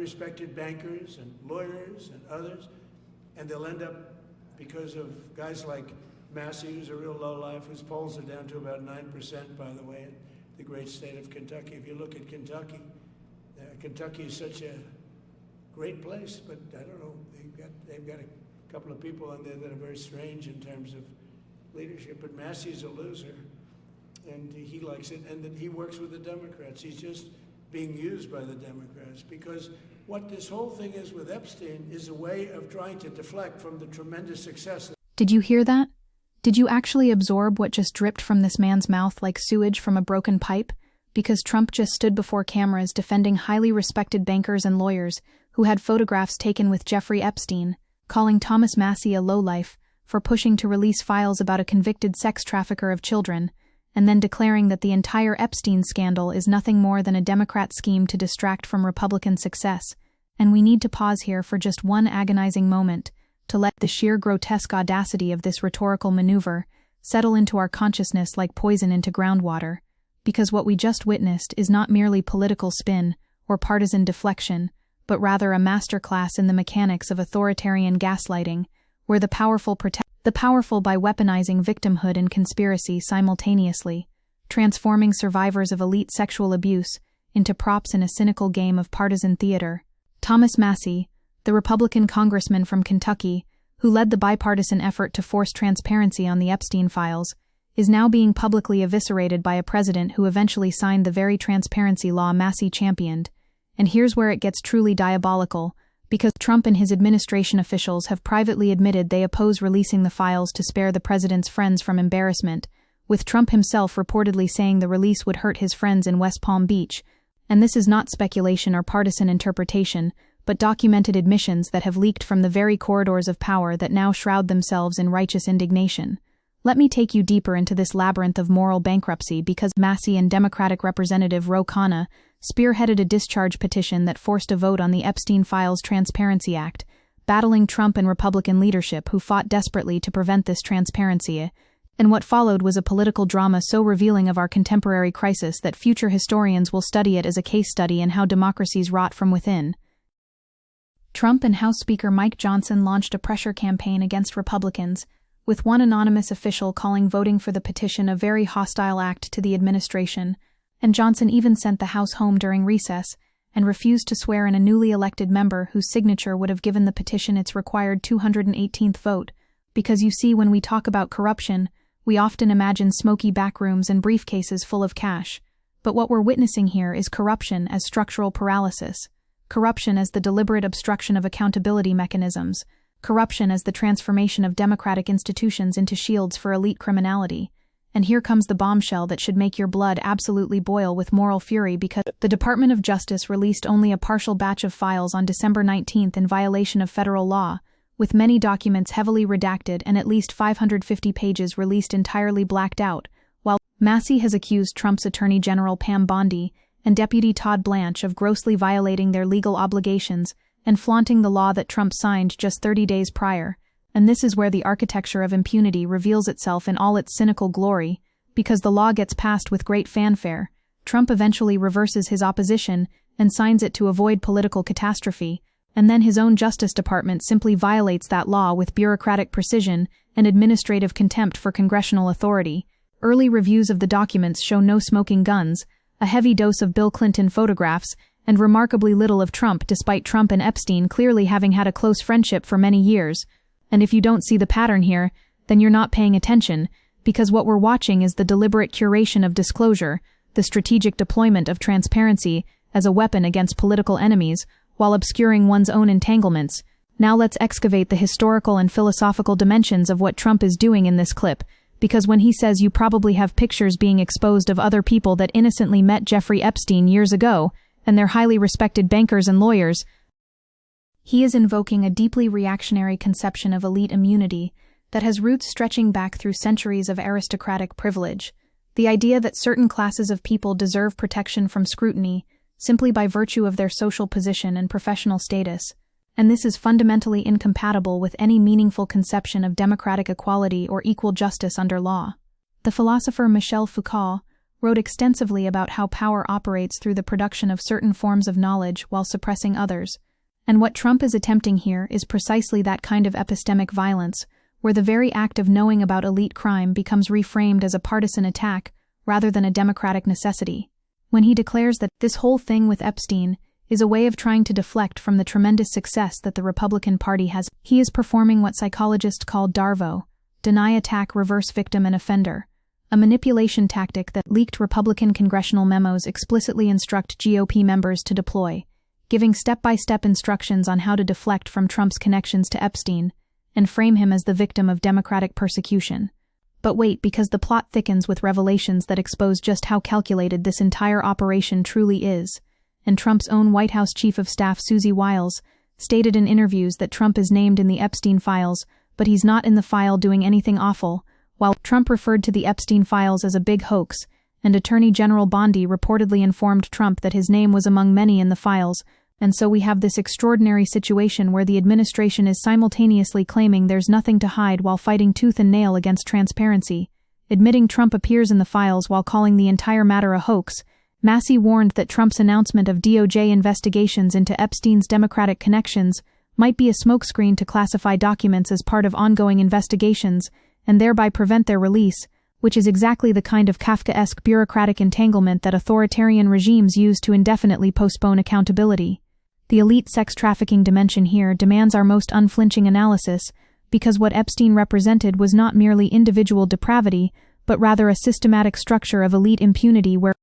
respected bankers and lawyers and others, and they'll end up, because of guys like Massie, who's a real lowlife, whose polls are down to about 9%, by the way, in the great state of Kentucky. If you look at Kentucky, Kentucky is such a great place, but I don't know, they've got a couple of people on there that are very strange in terms of leadership, but Massie's a loser, and he likes it, and that he works with the Democrats. He's just being used by the Democrats, because what this whole thing is with Epstein is a way of trying to deflect from the tremendous success. Did you hear that? Did you actually absorb what just dripped from this man's mouth like sewage from a broken pipe? Because Trump just stood before cameras defending highly respected bankers and lawyers who had photographs taken with Jeffrey Epstein, calling Thomas Massie a lowlife for pushing to release files about a convicted sex trafficker of children, and then declaring that the entire Epstein scandal is nothing more than a Democrat scheme to distract from Republican success. And we need to pause here for just one agonizing moment to let the sheer grotesque audacity of this rhetorical maneuver settle into our consciousness like poison into groundwater, because what we just witnessed is not merely political spin or partisan deflection, but rather a masterclass in the mechanics of authoritarian gaslighting, where the powerful protect the powerful by weaponizing victimhood and conspiracy simultaneously, transforming survivors of elite sexual abuse into props in a cynical game of partisan theater. Thomas Massie, the Republican congressman from Kentucky, who led the bipartisan effort to force transparency on the Epstein files, is now being publicly eviscerated by a president who eventually signed the very transparency law Massie championed. And here's where it gets truly diabolical, because Trump and his administration officials have privately admitted they oppose releasing the files to spare the president's friends from embarrassment, with Trump himself reportedly saying the release would hurt his friends in West Palm Beach. And this is not speculation or partisan interpretation, but documented admissions that have leaked from the very corridors of power that now shroud themselves in righteous indignation. Let me take you deeper into this labyrinth of moral bankruptcy, because Massie and Democratic Representative Ro Khanna spearheaded a discharge petition that forced a vote on the Epstein Files Transparency Act, battling Trump and Republican leadership who fought desperately to prevent this transparency. And what followed was a political drama so revealing of our contemporary crisis that future historians will study it as a case study in how democracies rot from within. Trump and House Speaker Mike Johnson launched a pressure campaign against Republicans, with one anonymous official calling voting for the petition a very hostile act to the administration, and Johnson even sent the House home during recess and refused to swear in a newly elected member whose signature would have given the petition its required 218th vote, because you see, when we talk about corruption, we often imagine smoky backrooms and briefcases full of cash, but what we're witnessing here is corruption as structural paralysis, corruption as the deliberate obstruction of accountability mechanisms, corruption as the transformation of democratic institutions into shields for elite criminality. And here comes the bombshell that should make your blood absolutely boil with moral fury, because the Department of Justice released only a partial batch of files on December 19th in violation of federal law, with many documents heavily redacted and at least 550 pages released entirely blacked out, while Massie has accused Trump's Attorney General Pam Bondi and Deputy Todd Blanche of grossly violating their legal obligations and flaunting the law that Trump signed just 30 days prior. And this is where the architecture of impunity reveals itself in all its cynical glory, because the law gets passed with great fanfare. Trump eventually reverses his opposition and signs it to avoid political catastrophe, and then his own Justice Department simply violates that law with bureaucratic precision and administrative contempt for congressional authority. Early reviews of the documents show no smoking guns, a heavy dose of Bill Clinton photographs, and remarkably little of Trump, despite Trump and Epstein clearly having had a close friendship for many years. And if you don't see the pattern here, then you're not paying attention, because what we're watching is the deliberate curation of disclosure, the strategic deployment of transparency as a weapon against political enemies, while obscuring one's own entanglements. Now let's excavate the historical and philosophical dimensions of what Trump is doing in this clip, because when he says you probably have pictures being exposed of other people that innocently met Jeffrey Epstein years ago, and they're highly respected bankers and lawyers, he is invoking a deeply reactionary conception of elite immunity that has roots stretching back through centuries of aristocratic privilege, the idea that certain classes of people deserve protection from scrutiny simply by virtue of their social position and professional status, and this is fundamentally incompatible with any meaningful conception of democratic equality or equal justice under law. The philosopher Michel Foucault wrote extensively about how power operates through the production of certain forms of knowledge while suppressing others. And what Trump is attempting here is precisely that kind of epistemic violence, where the very act of knowing about elite crime becomes reframed as a partisan attack rather than a democratic necessity. When he declares that this whole thing with Epstein is a way of trying to deflect from the tremendous success that the Republican Party has, he is performing what psychologists call DARVO, deny attack reverse victim and offender, a manipulation tactic that leaked Republican congressional memos explicitly instruct GOP members to deploy, giving step-by-step instructions on how to deflect from Trump's connections to Epstein and frame him as the victim of Democratic persecution. But wait, because the plot thickens with revelations that expose just how calculated this entire operation truly is, and Trump's own White House Chief of Staff Susie Wiles stated in interviews that Trump is named in the Epstein files, but he's not in the file doing anything awful, while Trump referred to the Epstein files as a big hoax, and Attorney General Bondi reportedly informed Trump that his name was among many in the files, and so we have this extraordinary situation where the administration is simultaneously claiming there's nothing to hide while fighting tooth and nail against transparency, admitting Trump appears in the files while calling the entire matter a hoax. Massie warned that Trump's announcement of DOJ investigations into Epstein's Democratic connections might be a smokescreen to classify documents as part of ongoing investigations and thereby prevent their release, which is exactly the kind of Kafkaesque bureaucratic entanglement that authoritarian regimes use to indefinitely postpone accountability. The elite sex trafficking dimension here demands our most unflinching analysis, because what Epstein represented was not merely individual depravity, but rather a systematic structure of elite impunity where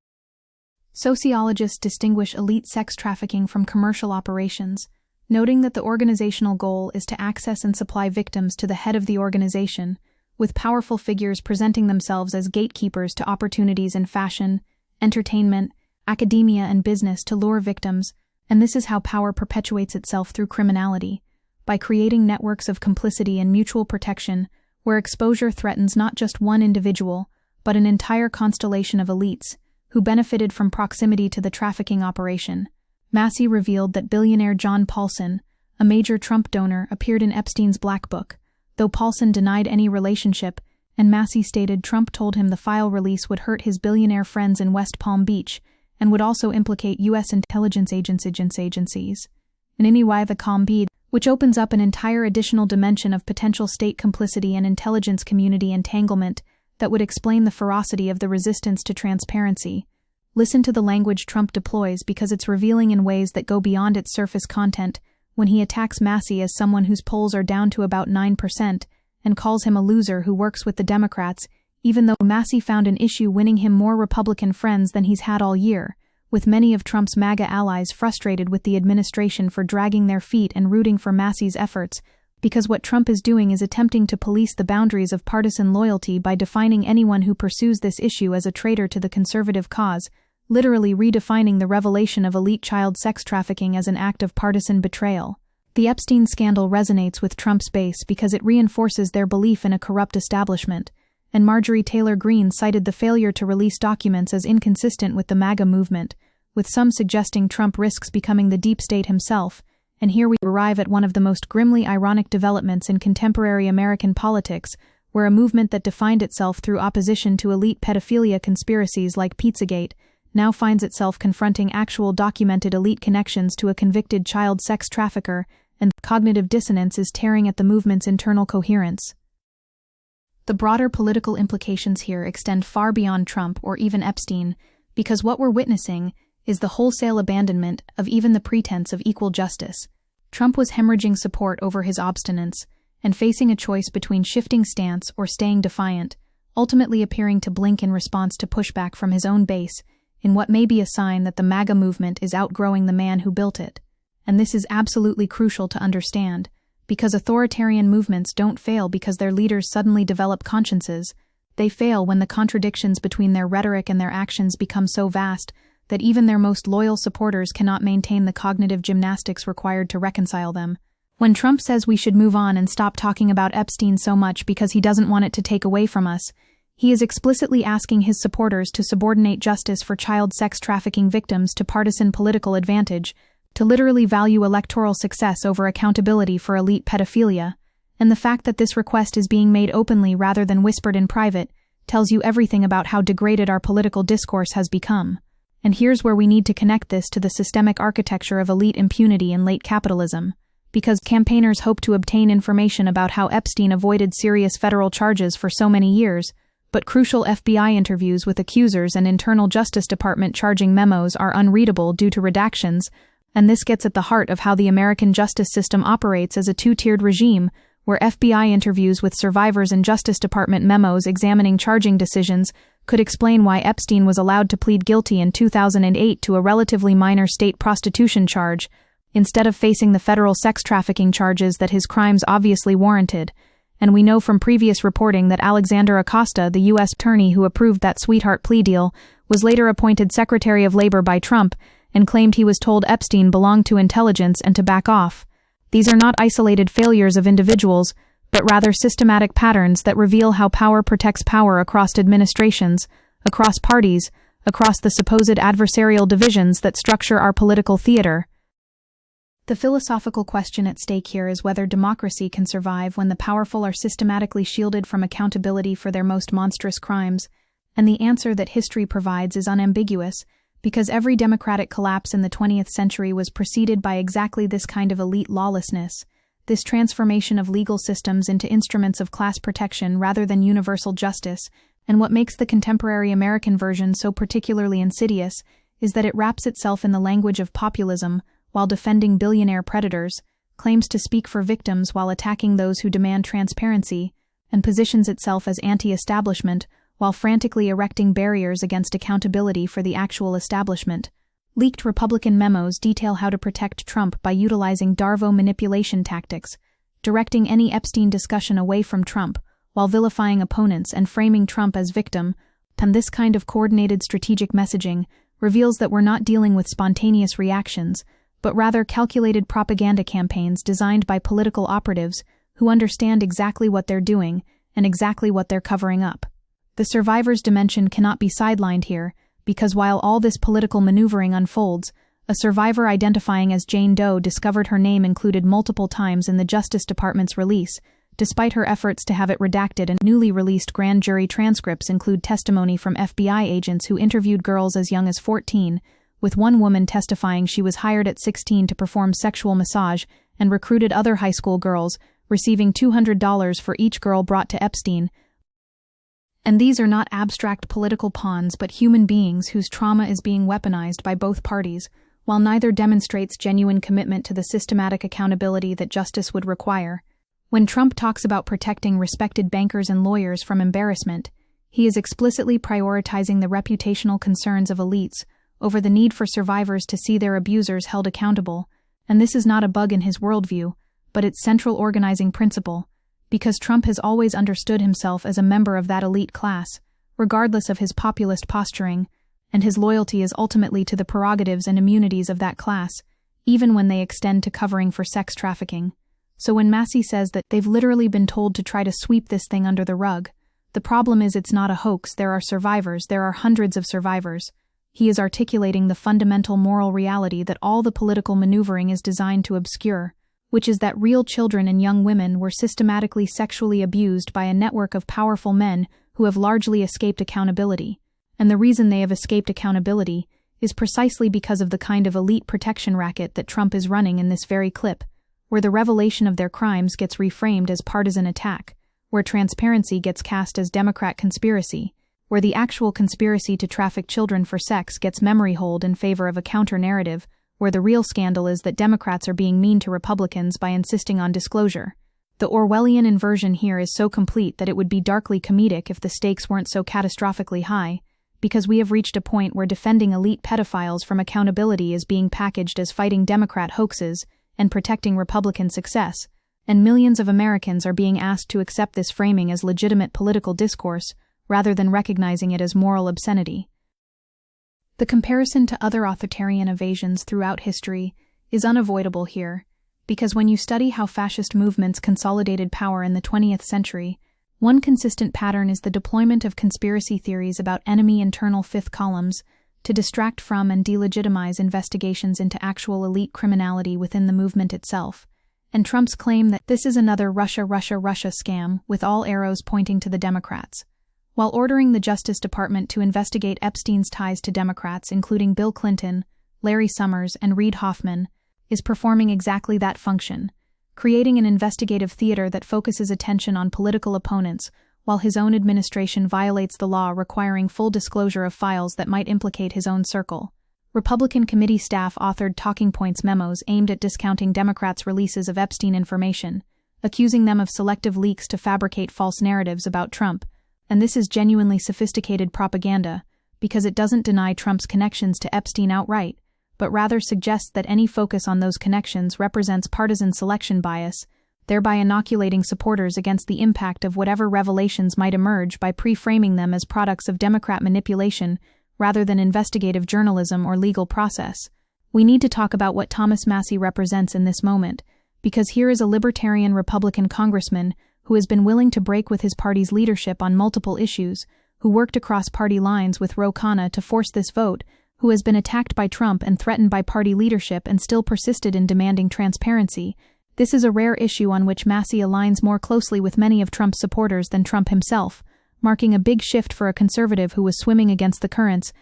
sociologists distinguish elite sex trafficking from commercial operations, noting that the organizational goal is to access and supply victims to the head of the organization, with powerful figures presenting themselves as gatekeepers to opportunities in fashion, entertainment, academia, and business to lure victims, and this is how power perpetuates itself through criminality, by creating networks of complicity and mutual protection where exposure threatens not just one individual, but an entire constellation of elites who benefited from proximity to the trafficking operation. Massie revealed that billionaire John Paulson, a major Trump donor, appeared in Epstein's Black Book, though Paulson denied any relationship, and Massie stated Trump told him the file release would hurt his billionaire friends in West Palm Beach and would also implicate U.S. intelligence agencies. In any way the Combide, which opens up an entire additional dimension of potential state complicity and intelligence community entanglement that would explain the ferocity of the resistance to transparency. Listen to the language Trump deploys because it's revealing in ways that go beyond its surface content when he attacks Massie as someone whose polls are down to about 9% and calls him a loser who works with the Democrats, even though Massie found an issue winning him more Republican friends than he's had all year, with many of Trump's MAGA allies frustrated with the administration for dragging their feet and rooting for Massie's efforts, because what Trump is doing is attempting to police the boundaries of partisan loyalty by defining anyone who pursues this issue as a traitor to the conservative cause, literally redefining the revelation of elite child sex trafficking as an act of partisan betrayal. The Epstein scandal resonates with Trump's base because it reinforces their belief in a corrupt establishment, and Marjorie Taylor Greene cited the failure to release documents as inconsistent with the MAGA movement, with some suggesting Trump risks becoming the deep state himself. And here we arrive at one of the most grimly ironic developments in contemporary American politics, where a movement that defined itself through opposition to elite pedophilia conspiracies like Pizzagate now finds itself confronting actual documented elite connections to a convicted child sex trafficker, and cognitive dissonance is tearing at the movement's internal coherence. The broader political implications here extend far beyond Trump or even Epstein, because what we're witnessing is the wholesale abandonment of even the pretense of equal justice. Trump was hemorrhaging support over his obstinance and facing a choice between shifting stance or staying defiant, ultimately appearing to blink in response to pushback from his own base, in what may be a sign that the MAGA movement is outgrowing the man who built it. And this is absolutely crucial to understand, because authoritarian movements don't fail because their leaders suddenly develop consciences. They fail when the contradictions between their rhetoric and their actions become so vast that even their most loyal supporters cannot maintain the cognitive gymnastics required to reconcile them. When Trump says we should move on and stop talking about Epstein so much because he doesn't want it to take away from us, he is explicitly asking his supporters to subordinate justice for child sex trafficking victims to partisan political advantage, to literally value electoral success over accountability for elite pedophilia, and the fact that this request is being made openly rather than whispered in private tells you everything about how degraded our political discourse has become. And here's where we need to connect this to the systemic architecture of elite impunity in late capitalism. Because campaigners hope to obtain information about how Epstein avoided serious federal charges for so many years, but crucial FBI interviews with accusers and internal Justice Department charging memos are unreadable due to redactions, and this gets at the heart of how the American justice system operates as a two-tiered regime, where FBI interviews with survivors and Justice Department memos examining charging decisions could explain why Epstein was allowed to plead guilty in 2008 to a relatively minor state prostitution charge, instead of facing the federal sex trafficking charges that his crimes obviously warranted. And we know from previous reporting that Alexander Acosta, the U.S. attorney who approved that sweetheart plea deal, was later appointed Secretary of Labor by Trump and claimed he was told Epstein belonged to intelligence and to back off. These are not isolated failures of individuals, but rather systematic patterns that reveal how power protects power across administrations, across parties, across the supposed adversarial divisions that structure our political theater. The philosophical question at stake here is whether democracy can survive when the powerful are systematically shielded from accountability for their most monstrous crimes, and the answer that history provides is unambiguous, because every democratic collapse in the 20th century was preceded by exactly this kind of elite lawlessness, this transformation of legal systems into instruments of class protection rather than universal justice. And what makes the contemporary American version so particularly insidious is that it wraps itself in the language of populism while defending billionaire predators, claims to speak for victims while attacking those who demand transparency, and positions itself as anti-establishment while frantically erecting barriers against accountability for the actual establishment. Leaked Republican memos detail how to protect Trump by utilizing Darvo manipulation tactics, directing any Epstein discussion away from Trump, while vilifying opponents and framing Trump as victim. And this kind of coordinated strategic messaging reveals that we're not dealing with spontaneous reactions, but rather calculated propaganda campaigns designed by political operatives who understand exactly what they're doing and exactly what they're covering up. The survivor's dimension cannot be sidelined here, because while all this political maneuvering unfolds, a survivor identifying as Jane Doe discovered her name included multiple times in the Justice Department's release, despite her efforts to have it redacted, and newly released grand jury transcripts include testimony from FBI agents who interviewed girls as young as 14, with one woman testifying she was hired at 16 to perform sexual massage and recruited other high school girls, receiving $200 for each girl brought to Epstein. And these are not abstract political pawns but human beings whose trauma is being weaponized by both parties, while neither demonstrates genuine commitment to the systematic accountability that justice would require. When Trump talks about protecting respected bankers and lawyers from embarrassment, he is explicitly prioritizing the reputational concerns of elites over the need for survivors to see their abusers held accountable, and this is not a bug in his worldview, but its central organizing principle, because Trump has always understood himself as a member of that elite class, regardless of his populist posturing, and his loyalty is ultimately to the prerogatives and immunities of that class, even when they extend to covering for sex trafficking. So when Massie says that they've literally been told to try to sweep this thing under the rug, the problem is it's not a hoax. There are survivors, there are hundreds of survivors. He is articulating the fundamental moral reality that all the political maneuvering is designed to obscure, which is that real children and young women were systematically sexually abused by a network of powerful men who have largely escaped accountability. And the reason they have escaped accountability is precisely because of the kind of elite protection racket that Trump is running in this very clip, where the revelation of their crimes gets reframed as partisan attack, where transparency gets cast as Democrat conspiracy, where the actual conspiracy to traffic children for sex gets memory hold in favor of a counter-narrative, where the real scandal is that Democrats are being mean to Republicans by insisting on disclosure. The Orwellian inversion here is so complete that it would be darkly comedic if the stakes weren't so catastrophically high, because we have reached a point where defending elite pedophiles from accountability is being packaged as fighting Democrat hoaxes and protecting Republican success, and millions of Americans are being asked to accept this framing as legitimate political discourse, rather than recognizing it as moral obscenity. The comparison to other authoritarian evasions throughout history is unavoidable here, because when you study how fascist movements consolidated power in the 20th century, one consistent pattern is the deployment of conspiracy theories about enemy internal fifth columns to distract from and delegitimize investigations into actual elite criminality within the movement itself, and Trump's claim that this is another Russia scam with all arrows pointing to the Democrats. while ordering the Justice Department to investigate Epstein's ties to Democrats, including Bill Clinton, Larry Summers, and Reid Hoffman, is performing exactly that function, creating an investigative theater that focuses attention on political opponents, while his own administration violates the law requiring full disclosure of files that might implicate his own circle. Republican committee staff authored talking points memos aimed at discounting Democrats' releases of Epstein information, accusing them of selective leaks to fabricate false narratives about Trump, and this is genuinely sophisticated propaganda because it doesn't deny Trump's connections to Epstein outright, but rather suggests that any focus on those connections represents partisan selection bias, thereby inoculating supporters against the impact of whatever revelations might emerge by pre-framing them as products of Democrat manipulation rather than investigative journalism or legal process. We need to talk about what Thomas Massie represents in this moment, because here is a libertarian Republican congressman who has been willing to break with his party's leadership on multiple issues, who worked across party lines with Ro Khanna to force this vote, who has been attacked by Trump and threatened by party leadership and still persisted in demanding transparency. This is a rare issue on which Massie aligns more closely with many of Trump's supporters than Trump himself, marking a big shift for a conservative who was swimming against the currents.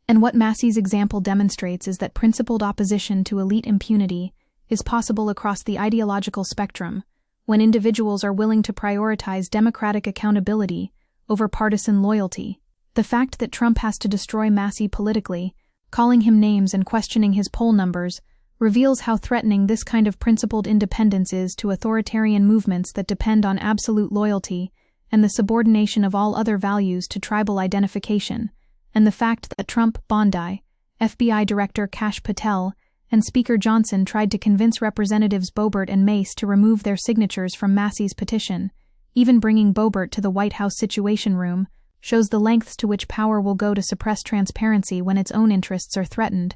And what Massie's example demonstrates is that principled opposition to elite impunity is possible across the ideological spectrum, when individuals are willing to prioritize democratic accountability over partisan loyalty. The fact that Trump has to destroy Massie politically, calling him names and questioning his poll numbers, reveals how threatening this kind of principled independence is to authoritarian movements that depend on absolute loyalty and the subordination of all other values to tribal identification, and the fact that Trump, Bondi, FBI Director Kash Patel, and Speaker Johnson tried to convince Representatives Boebert and Mace to remove their signatures from Massie's petition, even bringing Boebert to the White House Situation Room, shows the lengths to which power will go to suppress transparency when its own interests are threatened.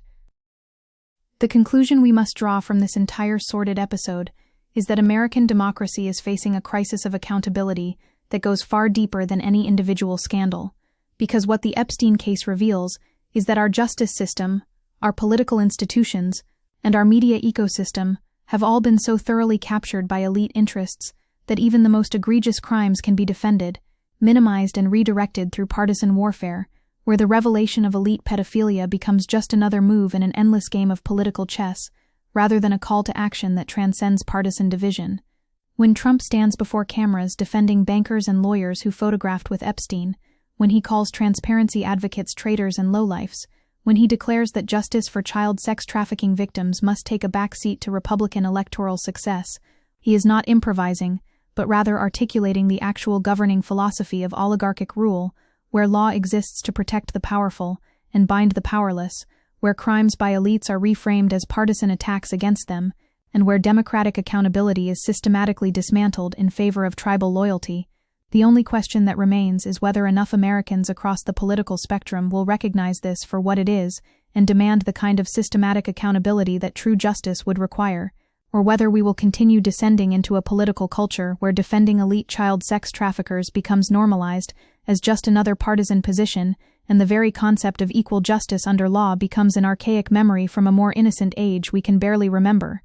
The conclusion we must draw from this entire sordid episode is that American democracy is facing a crisis of accountability that goes far deeper than any individual scandal, because what the Epstein case reveals is that our justice system, our political institutions, and our media ecosystem have all been so thoroughly captured by elite interests that even the most egregious crimes can be defended, minimized and redirected through partisan warfare, where the revelation of elite pedophilia becomes just another move in an endless game of political chess, rather than a call to action that transcends partisan division. When Trump stands before cameras defending bankers and lawyers who photographed with Epstein, when he calls transparency advocates traitors and lowlifes, when he declares that justice for child sex trafficking victims must take a backseat to Republican electoral success, he is not improvising, but rather articulating the actual governing philosophy of oligarchic rule, where law exists to protect the powerful and bind the powerless, where crimes by elites are reframed as partisan attacks against them, and where democratic accountability is systematically dismantled in favor of tribal loyalty. The only question that remains is whether enough Americans across the political spectrum will recognize this for what it is and demand the kind of systematic accountability that true justice would require, or whether we will continue descending into a political culture where defending elite child sex traffickers becomes normalized as just another partisan position, and the very concept of equal justice under law becomes an archaic memory from a more innocent age we can barely remember.